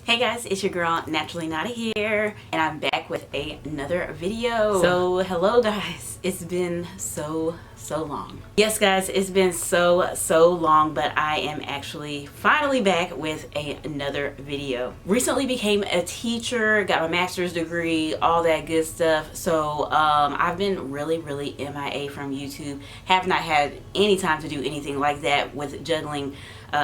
Hey guys, it's your girl Naturally Nada here, and I'm back with another video. So hello guys, it's been so long. Yes guys, it's been so long, but I am actually finally back with another video. Recently became a teacher, got my master's degree, all that good stuff. So I've been really MIA from YouTube. Have not had any time to do anything like that with juggling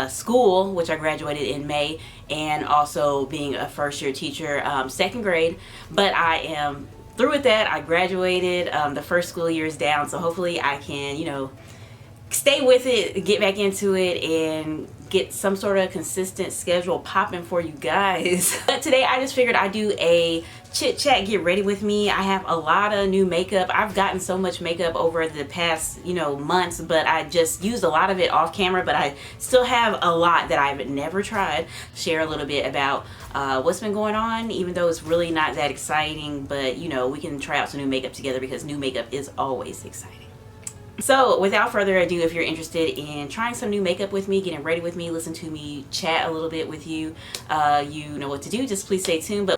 school, which I graduated in May, and also being a first year teacher, second grade. But I am through with that. I graduated. The first school year is down, so hopefully I can, stay with it, get back into it, and get some sort of consistent schedule popping for you guys. But today I just figured I'd do a chit chat, get ready with me. I have a lot of new makeup. I've gotten so much makeup over the past months, but I just used a lot of it off camera, but I still have a lot that I've never tried. Share a little bit about what's been going on, even though it's really not that exciting, but we can try out some new makeup together because new makeup is always exciting. So without further ado, if you're interested in trying some new makeup with me, getting ready with me, listen to me chat a little bit with you, you know what to do. Just please stay tuned. But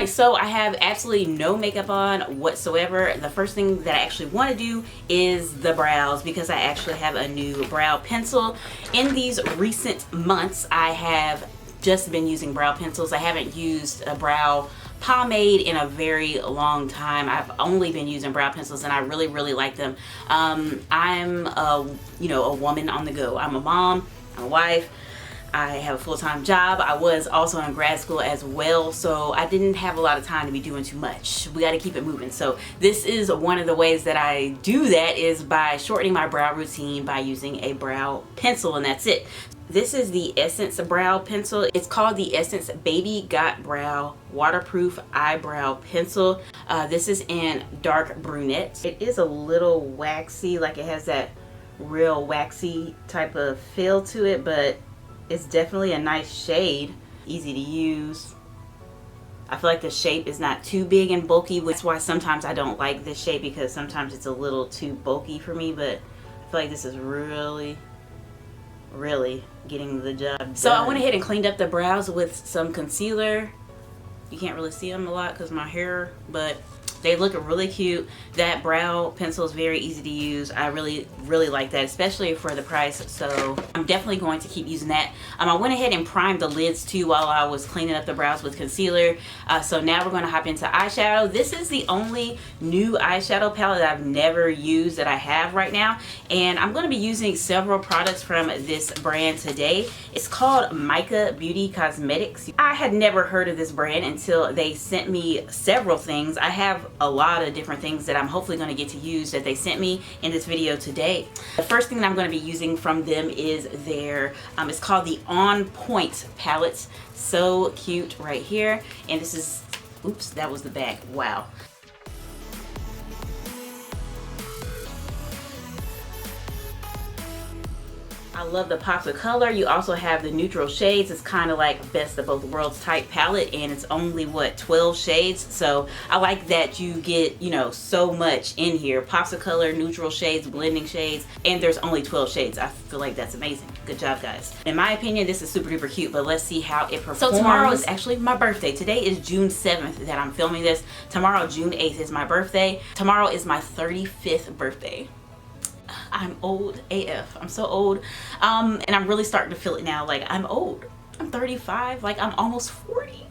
so I have absolutely no makeup on whatsoever. The first thing that I actually want to do is the brows, because I actually have a new brow pencil. In these recent months, I have just been using brow pencils. I haven't used a brow pomade in a very long time. I've only been using brow pencils, and I really like them. I'm a woman on the go. I'm a mom, I'm a wife, I have a full-time job. I was also in grad school as well, so I didn't have a lot of time to be doing too much. We got to keep it moving. So this is one of the ways that I do that, is by shortening my brow routine by using a brow pencil, and that's it. This is the Essence brow pencil. It's called the Essence Baby Got Brow Waterproof Eyebrow Pencil. This is in dark brunette. It is a little waxy, like it has that real waxy type of feel to it, but it's definitely a nice shade, easy to use. I feel like the shape is not too big and bulky, which is why sometimes I don't like this shape, because sometimes it's a little too bulky for me, but I feel like this is really getting the job done. So I went ahead and cleaned up the brows with some concealer. You can't really see them a lot because of my hair, but they look really cute. That brow pencil is very easy to use. I really like that, especially for the price. So I'm definitely going to keep using that. I went ahead and primed the lids too while I was cleaning up the brows with concealer. So now we're going to hop into eyeshadow. This is the only new eyeshadow palette that I've never used that I have right now. And I'm going to be using several products from this brand today. It's called Mica Beauty Cosmetics. I had never heard of this brand until they sent me several things. I have a lot of different things that I'm hopefully going to get to use that they sent me in this video today. The first thing that I'm going to be using from them is their it's called the On Point palette. So cute right here. And this is, oops, that was the back. Wow. I love the pops of color. You also have the neutral shades. It's kind of like best of both worlds type palette, and it's only what, 12 shades. So I like that you get so much in here. Pops of color, neutral shades, blending shades, and there's only 12 shades. I feel like that's amazing. Good job guys. In my opinion, this is super duper cute, but let's see how it performs. So tomorrow is actually my birthday. Today is June 7th that I'm filming this. Tomorrow, June 8th, is my birthday. Tomorrow is my 35th birthday. I'm old AF. I'm so old. And I'm really starting to feel it now. Like, I'm old. I'm 35. Like, I'm almost 40.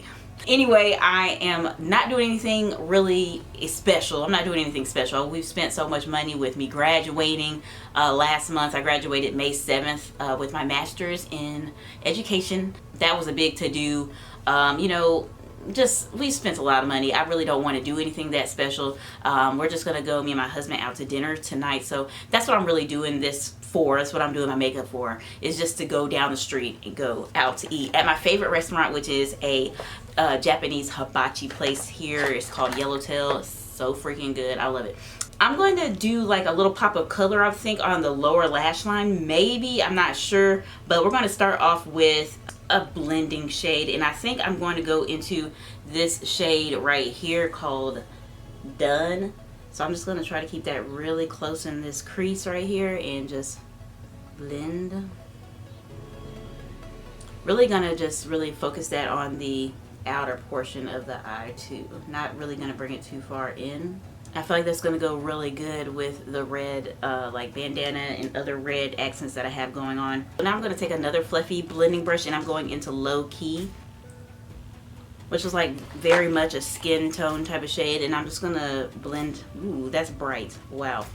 Anyway, I am not doing anything really special. I'm not doing anything special. We've spent so much money with me graduating last month. I graduated May 7th with my master's in education. That was a big to-do. We spent a lot of money. I really don't want to do anything that special. We're just gonna go, me and my husband, out to dinner tonight. So that's what I'm really doing this for. That's what I'm doing my makeup for, is just to go down the street and go out to eat at my favorite restaurant, which is a Japanese hibachi place here. It's called Yellowtail. It's so freaking good. I love it. I'm going to do like a little pop of color, I think, on the lower lash line. Maybe, I'm not sure. But we're going to start off with a blending shade, and I think I'm going to go into this shade right here called Done. So I'm just going to try to keep that really close in this crease right here and just blend. Really going to just really focus that on the outer portion of the eye too. Not really going to bring it too far in. I feel like that's going to go really good with the red like bandana and other red accents that I have going on. So now I'm going to take another fluffy blending brush and I'm going into Low Key, which is like very much a skin tone type of shade, and I'm just going to blend. Ooh, that's bright. Wow.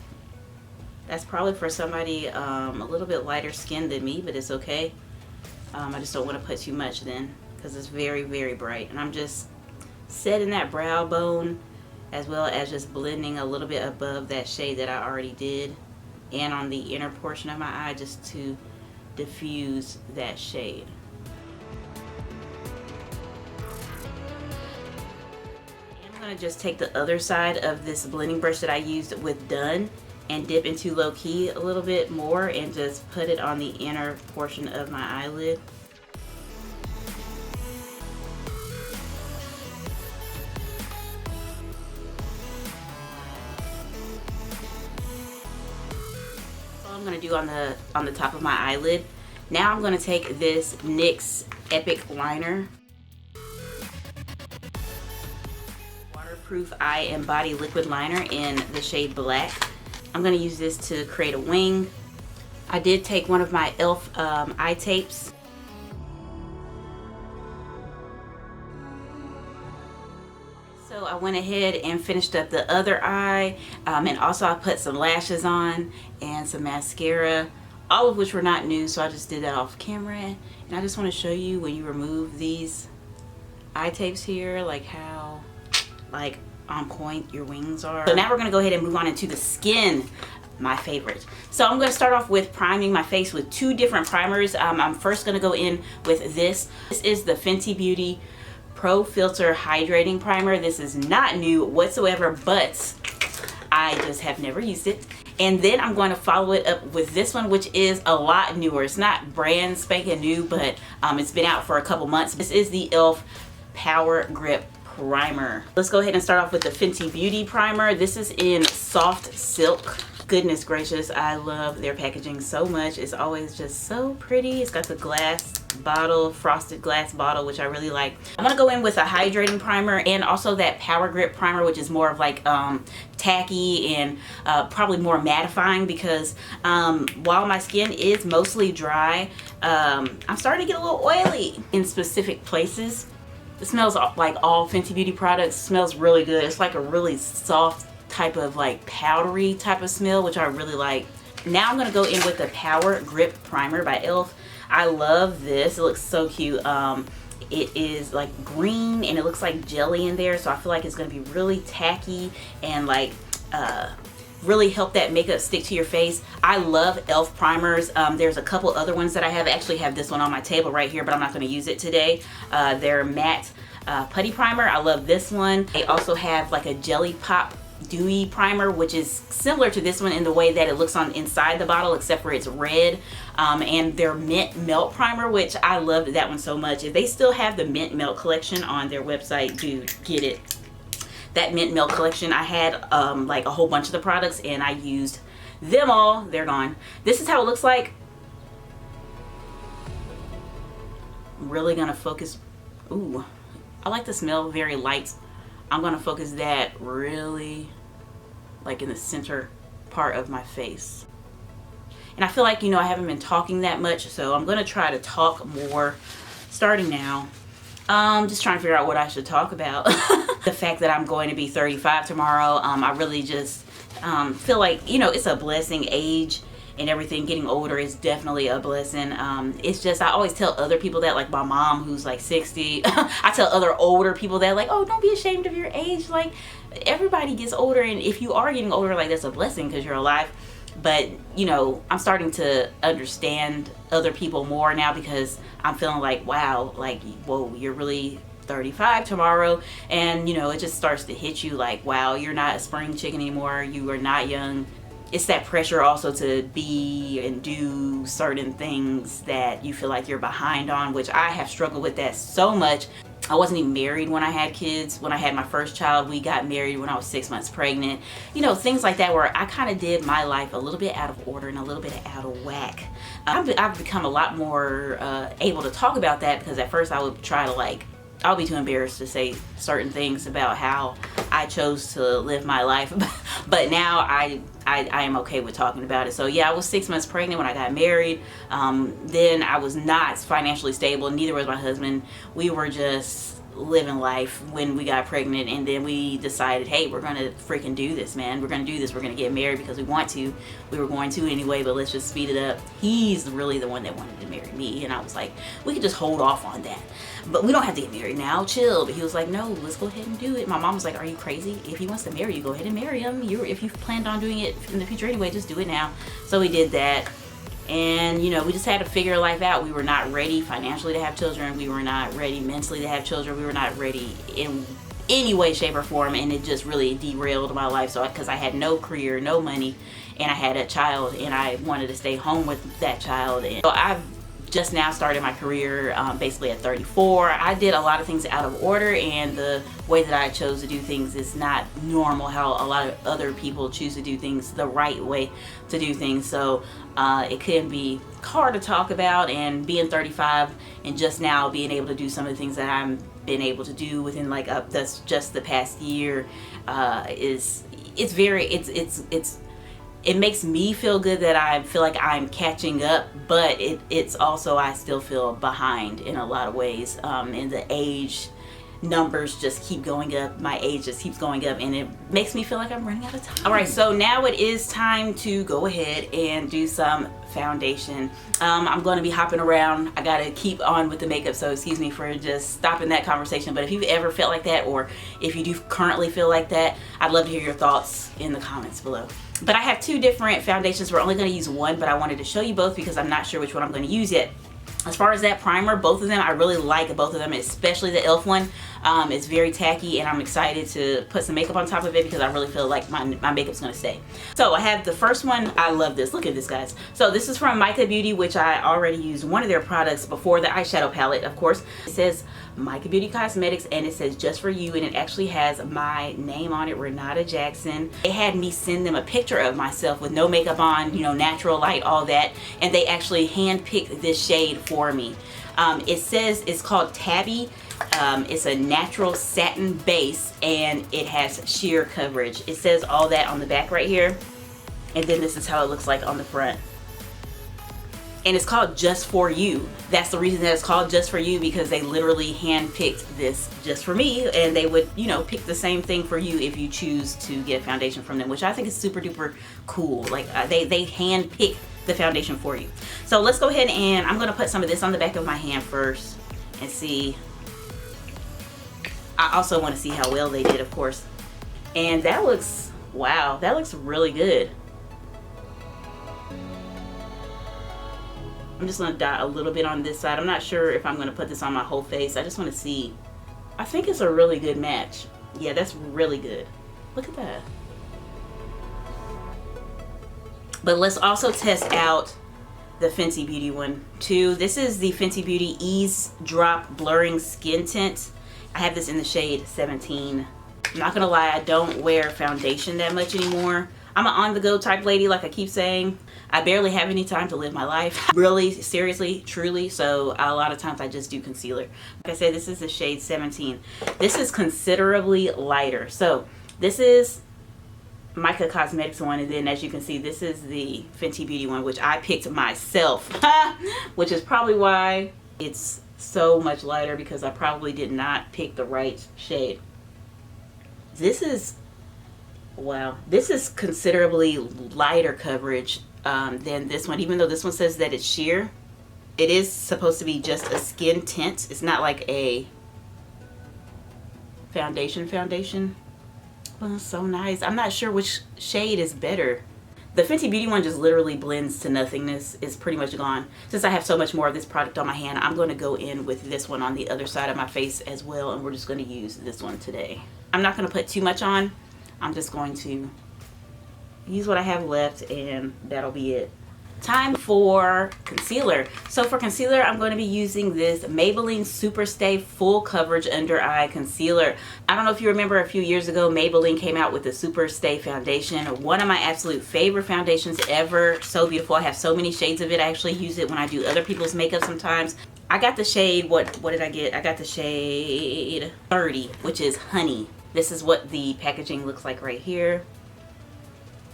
That's probably for somebody a little bit lighter skinned than me, but it's okay. I just don't want to put too much then because it's very, very bright. And I'm just setting that brow bone, as well as just blending a little bit above that shade that I already did and on the inner portion of my eye, just to diffuse that shade. And I'm going to just take the other side of this blending brush that I used with Done and dip into Low Key a little bit more and just put it on the inner portion of my eyelid. I'm going to do on the top of my eyelid. Now I'm going to take this NYX Epic Liner, waterproof eye and body liquid liner in the shade Black. I'm going to use this to create a wing. I did take one of my e.l.f. eye tapes. So I went ahead and finished up the other eye, and also I put some lashes on and some mascara, all of which were not new, so I just did that off camera. And I just want to show you when you remove these eye tapes here, like how like on point your wings are. So now we're going to go ahead and move on into the skin, my favorite. So I'm going to start off with priming my face with two different primers. I'm first going to go in with this. This is the Fenty Beauty Pro Filter Hydrating Primer. This is not new whatsoever, but I just have never used it. And then I'm going to follow it up with this one, which is a lot newer. It's not brand spanking new, but it's been out for a couple months. This is the e.l.f. Power Grip Primer. Let's go ahead and start off with the Fenty Beauty Primer. This is in Soft Silk. Goodness gracious, I love their packaging so much. It's always just so pretty. It's got the glass bottle, frosted glass bottle, which I really like. I'm gonna go in with a hydrating primer and also that Power Grip Primer, which is more of like tacky and probably more mattifying, because while my skin is mostly dry, I'm starting to get a little oily in specific places. It smells like all Fenty Beauty products. It smells really good. It's like a really soft type of like powdery type of smell, which I really like. Now I'm going to go in with the Power Grip Primer by e.l.f. I love this. It looks so cute. It is like green and it looks like jelly in there, so I feel like it's going to be really tacky and like really help that makeup stick to your face. I love e.l.f. primers. There's a couple other ones that I have. I actually have this one on my table right here, but I'm not going to use it today. They're matte putty primer. I love this one. They also have like a Jelly Pop Dewy primer, which is similar to this one in the way that it looks on inside the bottle, except for it's red. And their Mint Melt primer, which I loved that one so much. If they still have the Mint Melt collection on their website, dude, get it. That Mint Melt collection, I had like a whole bunch of the products and I used them all. They're gone. This is how it looks like. I'm really gonna focus. Ooh, I like the smell, very light. I'm gonna focus that really like in the center part of my face. And I feel like, you know, I haven't been talking that much, so I'm gonna try to talk more starting now. Just trying to figure out what I should talk about. The fact that I'm going to be 35 tomorrow, I really just feel like, you know, it's a blessing. Age and everything, getting older is definitely a blessing. It's just, I always tell other people that, like my mom who's like 60, I tell other older people that, like, oh, don't be ashamed of your age. Like, everybody gets older, and if you are getting older, like, that's a blessing because you're alive. But, you know, I'm starting to understand other people more now because I'm feeling like, wow, like, whoa, you're really 35 tomorrow. And, you know, it just starts to hit you like, wow, you're not a spring chicken anymore. You are not young. It's that pressure also to be and do certain things that you feel like you're behind on, which I have struggled with that so much. I wasn't even married when I had kids. When I had my first child, we got married when I was 6 months pregnant. You know, things like that where I kind of did my life a little bit out of order and a little bit out of whack. I've become a lot more able to talk about that, because at first I would try to like, I'll be too embarrassed to say certain things about how I chose to live my life. But now I am okay with talking about it. So yeah, I was 6 months pregnant when I got married. Then I was not financially stable. Neither was my husband. We were just living life when we got pregnant, and then we decided, hey, we're gonna freaking do this, man. We're gonna do this. We're gonna get married because we want to. We were going to anyway, but let's just speed it up. He's really the one that wanted to marry me, and I was like, we could just hold off on that. But we don't have to get married now, chill. But he was like, no, let's go ahead and do it. My mom was like, are you crazy? If he wants to marry you, go ahead and marry him. If you've planned on doing it in the future anyway, just do it now. So we did that. And you know, we just had to figure life out. We were not ready financially to have children. We were not ready mentally to have children. We were not ready in any way, shape, or form. And it just really derailed my life. So because I had no career, no money, and I had a child, and I wanted to stay home with that child. And so I've just now started my career basically at 34. I did a lot of things out of order, and the way that I chose to do things is not normal how a lot of other people choose to do things, the right way to do things. So it can be hard to talk about, and being 35 and just now being able to do some of the things that I'm been able to do within like that's just the past year it makes me feel good that I feel like I'm catching up, but it's also, I still feel behind in a lot of ways. And the age numbers just keep going up. My age just keeps going up, and it makes me feel like I'm running out of time. All right, so now it is time to go ahead and do some foundation. I'm going to be hopping around. I got to keep on with the makeup, so excuse me for just stopping that conversation. But if you've ever felt like that, or if you do currently feel like that, I'd love to hear your thoughts in the comments below. But I have two different foundations. We're only going to use one, but I wanted to show you both because I'm not sure which one I'm going to use yet. As far as that primer, both of them, I really like both of them, especially the e.l.f. one. It's very tacky, and I'm excited to put some makeup on top of it because I really feel like my makeup's going to stay. So I have the first one. I love this. Look at this, guys. So this is from Mica Beauty, which I already used one of their products before, the eyeshadow palette, of course. It says Mica Beauty Cosmetics, and it says just for you, and it actually has my name on it, Renata Jackson. They had me send them a picture of myself with no makeup on, you know, natural light, all that, and they actually hand-picked this shade for me. It says it's called Tabby. It's a natural satin base, and it has sheer coverage. It says all that on the back right here, and then this is how it looks like on the front. And it's called Just For You. That's the reason that it's called Just For You, because they literally hand-picked this just for me, and they would, you know, pick the same thing for you if you choose to get a foundation from them, which I think is super duper cool. Like they hand-pick the foundation for you. So let's go ahead, and I'm gonna put some of this on the back of my hand first and see. I also want to see how well they did, of course. And that looks, wow, that looks really good. I'm just gonna dot a little bit on this side. I'm not sure if I'm gonna put this on my whole face. I just want to see. I think it's a really good match. Yeah, that's really good. Look at that. But let's also test out the Fenty Beauty one too. This is the Fenty Beauty Ease Drop Blurring Skin Tint. I have this in the shade 17. I'm not gonna lie, I don't wear foundation that much anymore. I'm an on-the-go type lady, like I keep saying. I barely have any time to live my life. Really, seriously, truly. So a lot of times I just do concealer. Like I said, this is the shade 17. This is considerably lighter. So this is Mica Cosmetics one, and then as you can see, this is the Fenty Beauty one, which I picked myself, which is probably why it's so much lighter, because I probably did not pick the right shade. This is, wow, this is considerably lighter coverage than this one, even though this one says that it's sheer. It is supposed to be just a skin tint. It's not like a foundation. Well, so nice. I'm not sure which shade is better. The Fenty Beauty one just literally blends to nothingness. It's pretty much gone. Since I have so much more of this product on my hand, I'm going to go in with this one on the other side of my face as well, and we're just going to use this one today. I'm not going to put too much on. I'm just going to use what I have left, and that'll be it. time for concealer. So for concealer, I'm going to be using this Maybelline Super Stay Full Coverage Under Eye Concealer. I don't know if you remember, a few years ago, Maybelline came out with the Super Stay foundation. One of my absolute favorite foundations ever. So beautiful. I have so many shades of it. I actually use it when I do other people's makeup sometimes. I got the shade, what did I get? I got the shade 30, which is Honey. This is what the packaging looks like right here.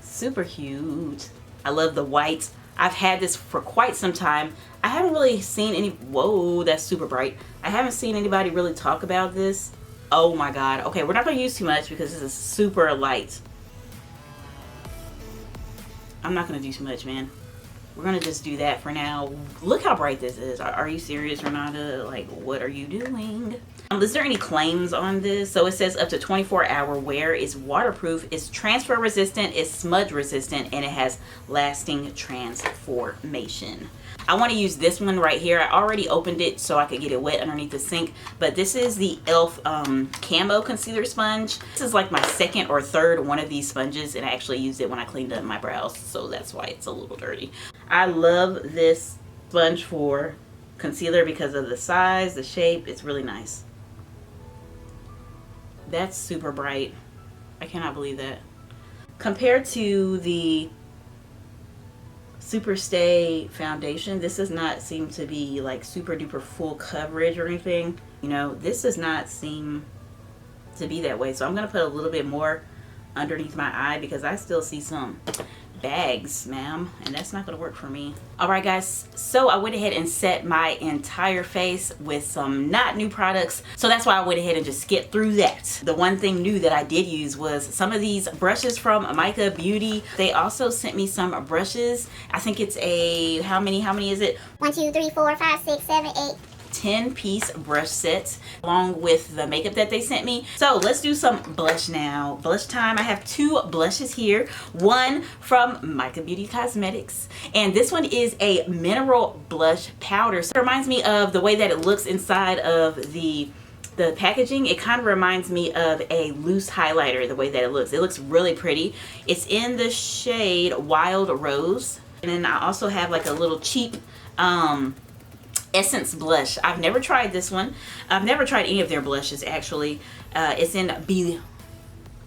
Super cute. I love the white. I've had this for quite some time. I haven't really seen any, whoa, that's super bright. I haven't seen anybody really talk about this. Oh my God. Okay, we're not gonna use too much because this is super light. I'm not gonna do too much, man. We're gonna just do that for now. Look how bright this is. Are you serious, Renata? Like, what are you doing? Is there any claims on this? So it says up to 24-hour wear, is waterproof, is transfer resistant, is smudge resistant, and it has lasting transformation. I want to use this one right here. I already opened it so I could get it wet underneath the sink, but this is the e.l.f. Camo concealer sponge. This is like my second or third one of these sponges, and I actually used it when I cleaned up my brows, so that's why it's a little dirty. I love this sponge for concealer because of the size, the shape. It's really nice. That's super bright. I cannot believe that. Compared to the Super Stay foundation, this does not seem to be like super duper full coverage or anything. You know, this does not seem to be that way. So I'm going to put a little bit more underneath my eye because I still see some bags, ma'am, and that's not going to work for me. Alright guys, so I went ahead and set my entire face with some not new products, so that's why I went ahead and just skipped through that. The one thing new that I did use was some of these brushes from Mica Beauty. They also sent me some brushes. I think it's a, how many is it? 1, 2, 3, 4, 5, 6, 7, 8. 10-piece brush sets along with the makeup that they sent me. So let's do some blush now. Blush time. I have two blushes here. One from Mica Beauty Cosmetics, and this one is a mineral blush powder. So it reminds me of the way that it looks inside of the packaging. It kind of reminds me of a loose highlighter, the way that it looks. It looks really pretty. It's in the shade Wild Rose. And then I also have like a little cheap Essence blush. I've never tried this one. I've never tried any of their blushes actually. It's in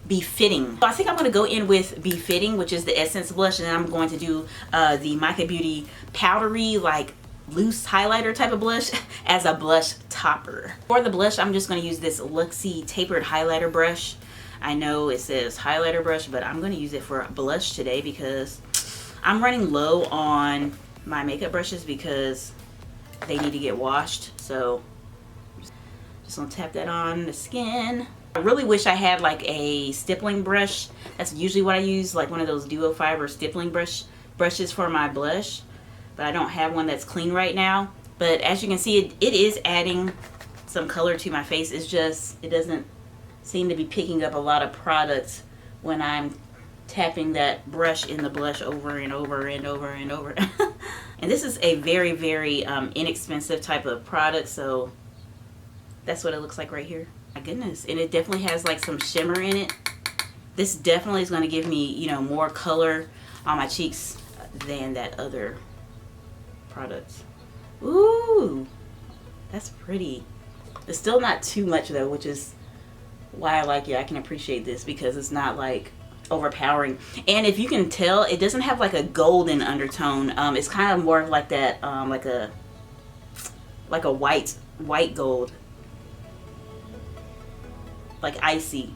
Befitting. So I think I'm going to go in with Befitting, which is the Essence blush, and then I'm going to do the Mica Beauty powdery, like loose highlighter type of blush as a blush topper. For the blush, I'm just going to use this Luxie tapered highlighter brush. I know it says highlighter brush, but I'm going to use it for blush today because I'm running low on my makeup brushes because they need to get washed. So just gonna tap that on the skin. I really wish I had like a stippling brush. That's usually what I use, like one of those duo fiber stippling brushes for my blush, but I don't have one that's clean right now. But as you can see, it is adding some color to my face. It's just, it doesn't seem to be picking up a lot of product when I'm tapping that brush in the blush over and over and over and over. And this is a very, very inexpensive type of product, so that's what it looks like right here. My goodness, and it definitely has like some shimmer in it. This definitely is going to give me, you know, more color on my cheeks than that other product. Ooh, that's pretty. It's still not too much though, which is why I like it. I can appreciate this because it's not like overpowering. And if you can tell, it doesn't have like a golden undertone. It's kind of more of like that, like a white gold, like icy.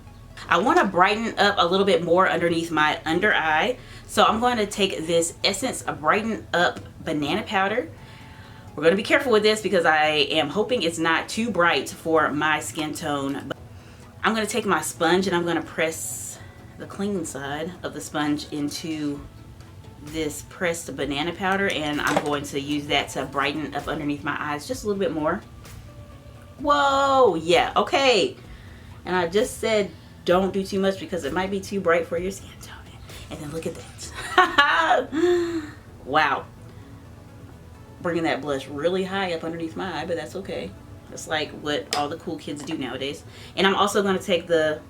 I want to brighten up a little bit more underneath my under eye, so I'm going to take this Essence Brighten Up banana powder. We're going to be careful with this because I am hoping it's not too bright for my skin tone. I'm going to take my sponge and I'm going to press the clean side of the sponge into this pressed banana powder, and I'm going to use that to brighten up underneath my eyes just a little bit more. Whoa, yeah, okay. And I just said don't do too much because it might be too bright for your skin tone. And then look at that. Wow. Bringing that blush really high up underneath my eye, but that's okay. That's like what all the cool kids do nowadays. And I'm also going to take the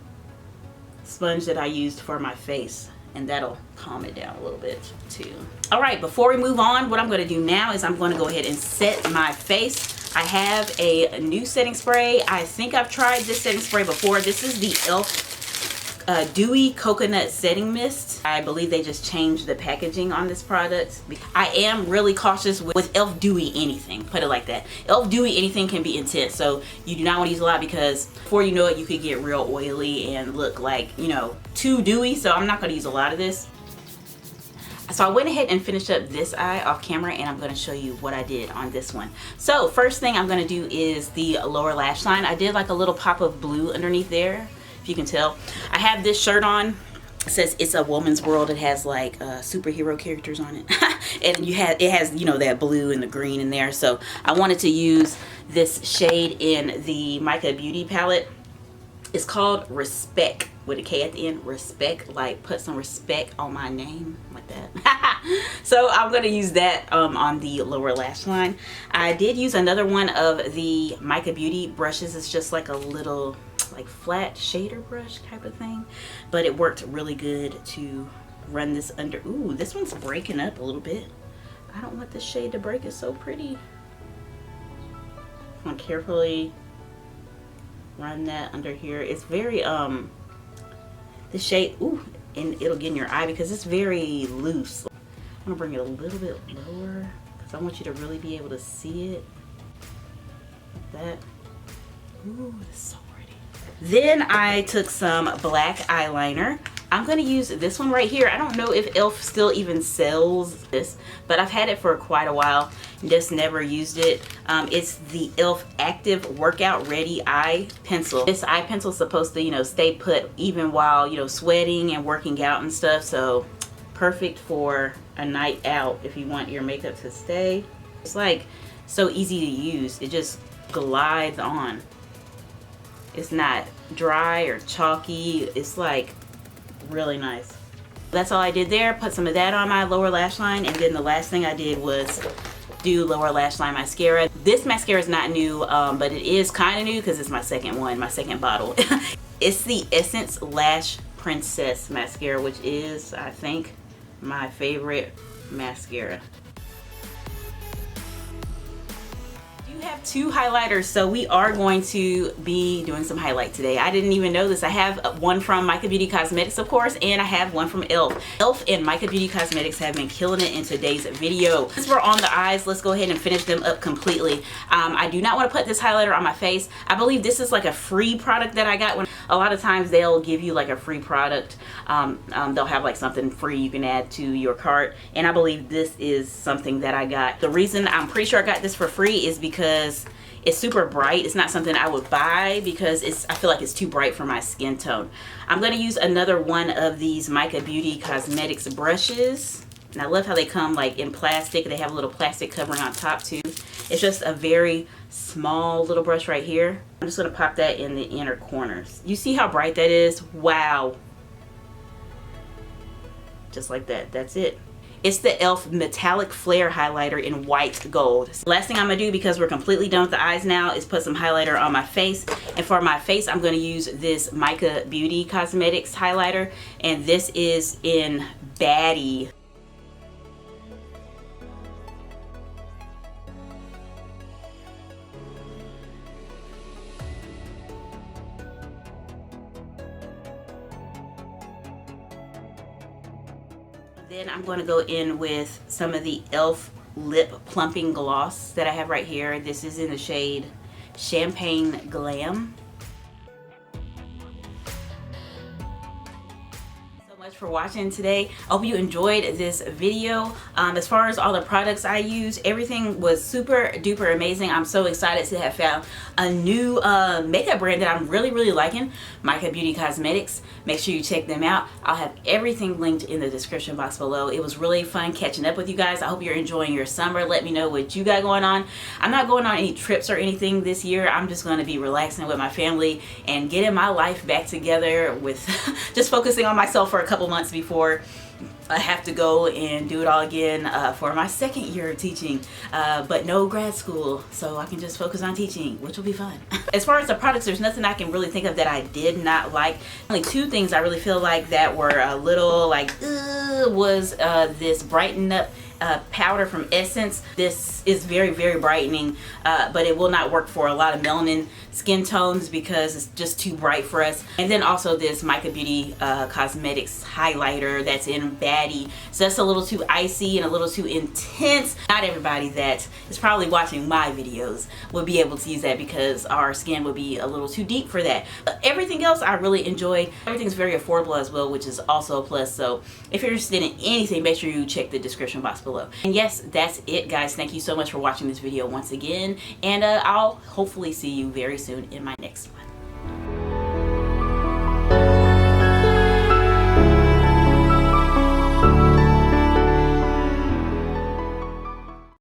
sponge that I used for my face and that'll calm it down a little bit too. All right, before we move on, what I'm going to do now is I'm going to go ahead and set my face. I have a new setting spray. I think I've tried this setting spray before. This is the e.l.f. Dewy Coconut Setting Mist. I believe they just changed the packaging on this product. I am really cautious with e.l.f. Dewy anything, put it like that. e.l.f. Dewy anything can be intense, so you do not want to use a lot because before you know it, you could get real oily and look like, you know, too dewy. So I'm not going to use a lot of this. So I went ahead and finished up this eye off camera, and I'm going to show you what I did on this one. So first thing I'm going to do is the lower lash line. I did like a little pop of blue underneath there, if you can tell. I have this shirt on. It says It's a Woman's World. It has like superhero characters on it. And it has, you know, that blue and the green in there. So I wanted to use this shade in the Mica Beauty palette. It's called Respect, with a K at the end. Respect, like put some respect on my name, like that. So I'm going to use that on the lower lash line. I did use another one of the Mica Beauty brushes. It's just like a little like flat shader brush type of thing, but it worked really good to run this under. Ooh, this one's breaking up a little bit. I don't want this shade to break. It's so pretty. I'm going to carefully run that under here. It's very the shade, ooh, and it'll get in your eye because it's very loose. I'm gonna bring it a little bit lower because I want you to really be able to see it like that. Ooh, it's so pretty. Then I took some black eyeliner. I'm going to use this one right here. I don't know if e.l.f. still even sells this, but I've had it for quite a while and just never used it. It's the e.l.f. Active Workout Ready Eye Pencil. This eye pencil is supposed to, you know, stay put even while, you know, sweating and working out and stuff. So perfect for a night out if you want your makeup to stay. It's like so easy to use. It just glides on. It's not dry or chalky. It's like really nice. That's all I did there. Put some of that on my lower lash line, and then the last thing I did was do lower lash line mascara. This mascara is not new, but it is kind of new because it's my second one, my second bottle. It's the Essence Lash Princess mascara, which is, I think, my favorite mascara. We have two highlighters, so we are going to be doing some highlight today. I didn't even know this. I have one from Mica Beauty Cosmetics, of course, and I have one from e.l.f. e.l.f. and Mica Beauty Cosmetics have been killing it in today's video. Since we're on the eyes, let's go ahead and finish them up completely. I do not want to put this highlighter on my face. I believe this is like a free product that I got. When a lot of times they'll give you like a free product. They'll have like something free you can add to your cart, and I believe this is something that I got. The reason I'm pretty sure I got this for free is because it's super bright. It's not something I would buy because I feel like it's too bright for my skin tone. I'm going to use another one of these Mica Beauty Cosmetics brushes. And I love how they come like in plastic. They have a little plastic covering on top too. It's just a very small little brush right here. I'm just going to pop that in the inner corners. You see how bright that is? Wow. Just like that. That's it. It's the e.l.f. Metallic Flare Highlighter in white gold. Last thing I'm going to do, because we're completely done with the eyes now, is put some highlighter on my face. And for my face, I'm going to use this Mica Beauty Cosmetics highlighter. And this is in Baddie. Then I'm going to go in with some of the e.l.f. Lip Plumping Gloss that I have right here. This is in the shade Champagne Glam. For watching today. I hope you enjoyed this video. As far as all the products I use, everything was super duper amazing. I'm so excited to have found a new makeup brand that I'm really liking, Mica Beauty Cosmetics. Make sure you check them out. I'll have everything linked in the description box below. It was really fun catching up with you guys. I hope you're enjoying your summer. Let me know what you got going on. I'm not going on any trips or anything this year. I'm just going to be relaxing with my family and getting my life back together with just focusing on myself for a couple months before I have to go and do it all again for my second year of teaching, but no grad school, so I can just focus on teaching, which will be fun. As far as the products, there's nothing I can really think of that I did not like. Only two things I really feel like that were a little like was this Brighten Up powder from Essence. This is very, very brightening, but it will not work for a lot of melanin skin tones because it's just too bright for us. And then also this Mica Beauty Cosmetics highlighter that's in Baddie. So that's a little too icy and a little too intense. Not everybody that is probably watching my videos would be able to use that because our skin would be a little too deep for that. But everything else I really enjoy. Everything's very affordable as well, which is also a plus. So if you're interested in anything, make sure you check the description box below. And yes, that's it, guys. Thank you so much for watching this video once again, and I'll hopefully see you very soon in my next one.